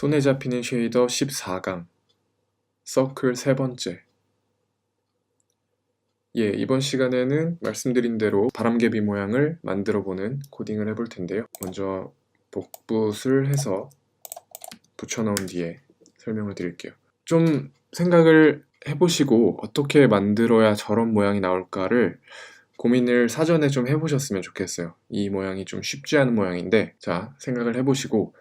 손에 잡히는 쉐이더 14강 서클 세 번째. 이번 시간에는 말씀드린 대로 바람개비 모양을 만들어보는 코딩을 해볼 텐데요. 먼저 복붙을 해서 붙여넣은 뒤에 설명을 드릴게요. 좀 생각을 해보시고 어떻게 만들어야 저런 모양이 나올까를 고민을 사전에 좀 해보셨으면 좋겠어요. 이 모양이 좀 쉽지 않은 모양인데, 자, 생각을 해보시고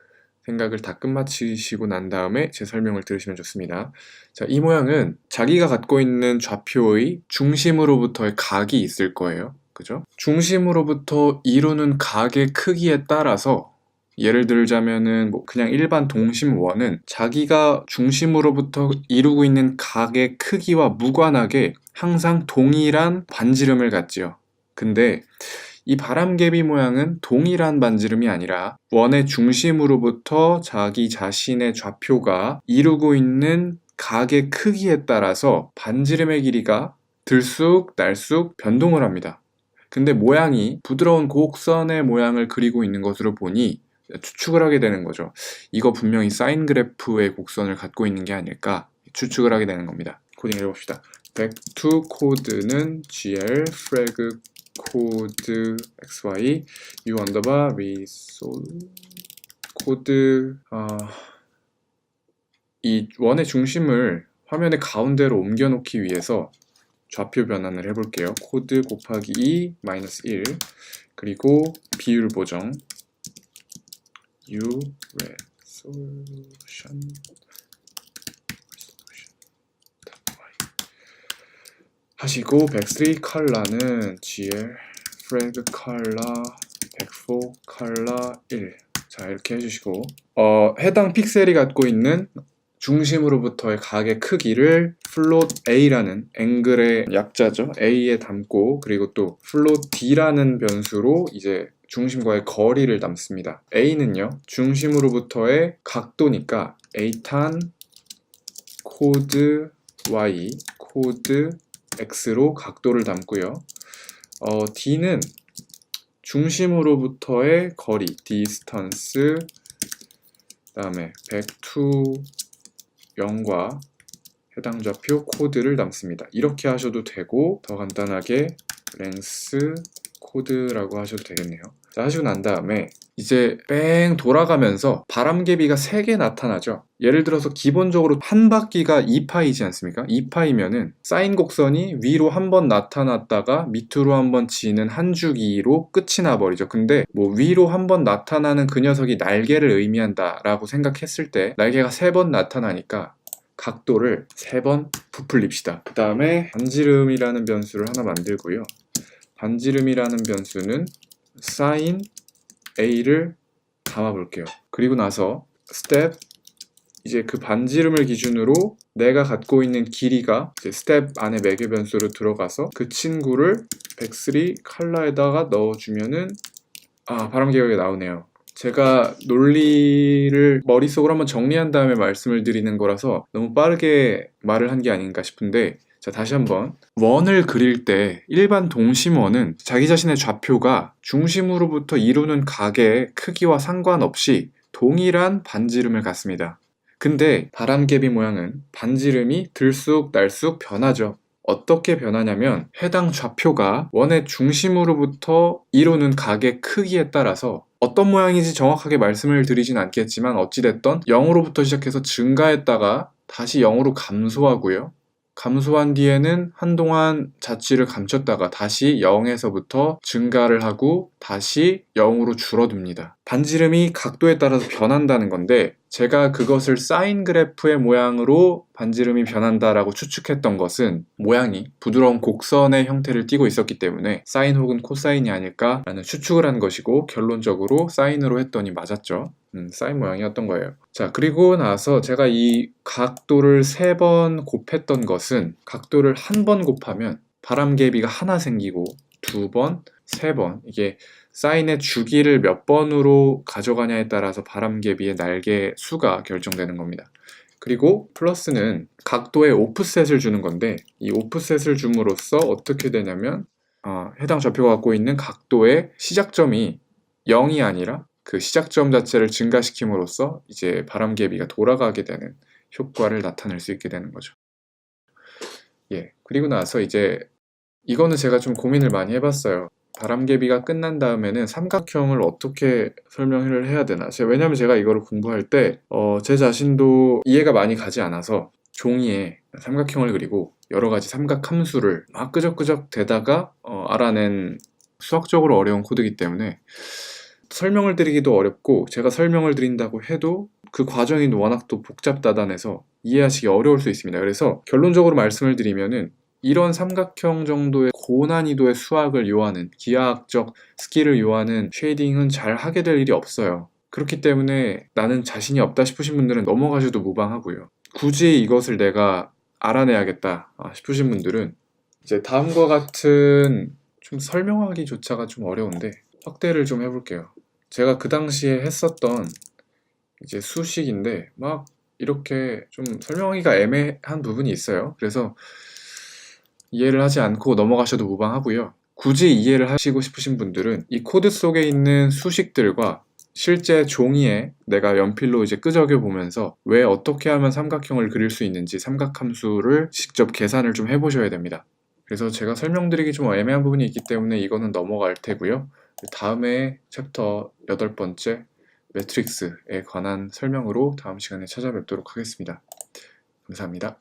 생각을 다 끝마치시고 난 다음에 제 설명을 들으시면 좋습니다. 자, 이 모양은 자기가 갖고 있는 좌표의 중심으로부터의 각이 있을 거예요. 그죠? 중심으로부터 이루는 각의 크기에 따라서, 예를 들자면은 그냥 일반 동심원은 자기가 중심으로부터 이루고 있는 각의 크기와 무관하게 항상 동일한 반지름을 갖지요. 근데 이 바람개비 모양은 동일한 반지름이 아니라 원의 중심으로부터 자기 자신의 좌표가 이루고 있는 각의 크기에 따라서 반지름의 길이가 들쑥 날쑥 변동을 합니다. 근데 모양이 부드러운 곡선의 모양을 그리고 있는 것으로 보니 추측을 하게 되는 거죠. 이거 분명히 사인 그래프의 곡선을 갖고 있는 게 아닐까 추측을 하게 되는 겁니다. 코딩 해봅시다. back to code는 gl flag 코드 xy u 언더바 resolve 코드 이 원의 중심을 화면의 가운데로 옮겨 놓기 위해서 좌표 변환을 해볼게요. 코드 곱하기 2 마이너스 1 그리고 비율 보정 u resolution 하시고 103 컬러는 gl flag color 104 color 1 자, 이렇게 해주시고 해당 픽셀이 갖고 있는 중심으로부터의 각의 크기를 float a라는 앵글의 약자죠. a에 담고 그리고 또 float d라는 변수로 이제 중심과의 거리를 담습니다. a는요 중심으로부터의 각도니까 a탄 코드 y 코드 x로 각도를 담고요. d는 중심으로부터의 거리 distance 다음에 back to 0과 해당 좌표 코드를 담습니다. 이렇게 하셔도 되고 더 간단하게 length 코드라고 하셔도 되겠네요. 자, 하시고 난 다음에 이제 뺑 돌아가면서 바람개비가 3개 나타나죠. 예를 들어서 기본적으로 한 바퀴가 2파이지 않습니까? 2파이면은 사인 곡선이 위로 한번 나타났다가 밑으로 한번 지는 한 주기로 끝이 나버리죠. 근데 위로 한번 나타나는 그 녀석이 날개를 의미한다 라고 생각했을 때 날개가 3번 나타나니까 각도를 3번 부풀립시다. 그 다음에 반지름이라는 변수를 하나 만들고요. 반지름이라는 변수는 sin a를 담아볼게요. 그리고 나서 스텝 이제 그 반지름을 기준으로 내가 갖고 있는 길이가 이제 스텝 안에 매개 변수로 들어가서 그 친구를 103 컬러에다가 넣어주면은 바람개비가 나오네요. 제가 논리를 머릿속으로 한번 정리한 다음에 말씀을 드리는 거라서 너무 빠르게 말을 한 게 아닌가 싶은데, 자, 다시 한번 원을 그릴 때 일반 동심원은 자기 자신의 좌표가 중심으로부터 이루는 각의 크기와 상관없이 동일한 반지름을 갖습니다. 근데 바람개비 모양은 반지름이 들쑥 날쑥 변하죠. 어떻게 변하냐면 해당 좌표가 원의 중심으로부터 이루는 각의 크기에 따라서 어떤 모양인지 정확하게 말씀을 드리진 않겠지만 어찌됐던 0으로부터 시작해서 증가했다가 다시 0으로 감소하고요. 감소한 뒤에는 한동안 자취를 감췄다가 다시 0에서부터 증가를 하고 다시 0으로 줄어듭니다. 반지름이 각도에 따라서 변한다는 건데 제가 그것을 사인 그래프의 모양으로 반지름이 변한다라고 추측했던 것은 모양이 부드러운 곡선의 형태를 띠고 있었기 때문에 사인 혹은 코사인이 아닐까라는 추측을 한 것이고 결론적으로 사인으로 했더니 맞았죠. 사인 모양이었던 거예요. 자, 그리고 나서 제가 이 각도를 3번 곱했던 것은 각도를 한 번 곱하면 바람개비가 하나 생기고 2번, 3번 이게 사인의 주기를 몇 번으로 가져가냐에 따라서 바람개비의 날개 수가 결정되는 겁니다. 그리고 플러스는 각도에 오프셋을 주는 건데 이 오프셋을 줌으로써 어떻게 되냐면 해당 좌표가 갖고 있는 각도의 시작점이 0이 아니라 그 시작점 자체를 증가시킴으로써 이제 바람개비가 돌아가게 되는 효과를 나타낼 수 있게 되는 거죠. 예, 그리고 나서 이제 이거는 제가 좀 고민을 많이 해봤어요. 바람개비가 끝난 다음에는 삼각형을 어떻게 설명을 해야 되나. 왜냐면 제가 이거를 공부할 때 제 자신도 이해가 많이 가지 않아서 종이에 삼각형을 그리고 여러 가지 삼각함수를 막 끄적끄적 대다가 알아낸 수학적으로 어려운 코드이기 때문에 설명을 드리기도 어렵고, 제가 설명을 드린다고 해도 그 과정이 워낙 또 복잡다단해서 이해하시기 어려울 수 있습니다. 그래서 결론적으로 말씀을 드리면은 이런 삼각형 정도의 고난이도의 수학을 요하는, 기하학적 스킬을 요하는 쉐이딩은 잘 하게 될 일이 없어요. 그렇기 때문에 나는 자신이 없다 싶으신 분들은 넘어가셔도 무방하고요. 굳이 이것을 내가 알아내야겠다 싶으신 분들은 이제 다음과 같은, 좀 설명하기조차가 좀 어려운데 확대를 좀 해볼게요. 제가 그 당시에 했었던 이제 수식인데 막 이렇게 좀 설명하기가 애매한 부분이 있어요. 그래서 이해를 하지 않고 넘어가셔도 무방하고요. 굳이 이해를 하시고 싶으신 분들은 이 코드 속에 있는 수식들과 실제 종이에 내가 연필로 이제 끄적여 보면서 왜 어떻게 하면 삼각형을 그릴 수 있는지 삼각함수를 직접 계산을 좀 해보셔야 됩니다. 그래서 제가 설명드리기 좀 애매한 부분이 있기 때문에 이거는 넘어갈 테고요. 다음에 챕터 8번째 매트릭스에 관한 설명으로 다음 시간에 찾아뵙도록 하겠습니다. 감사합니다.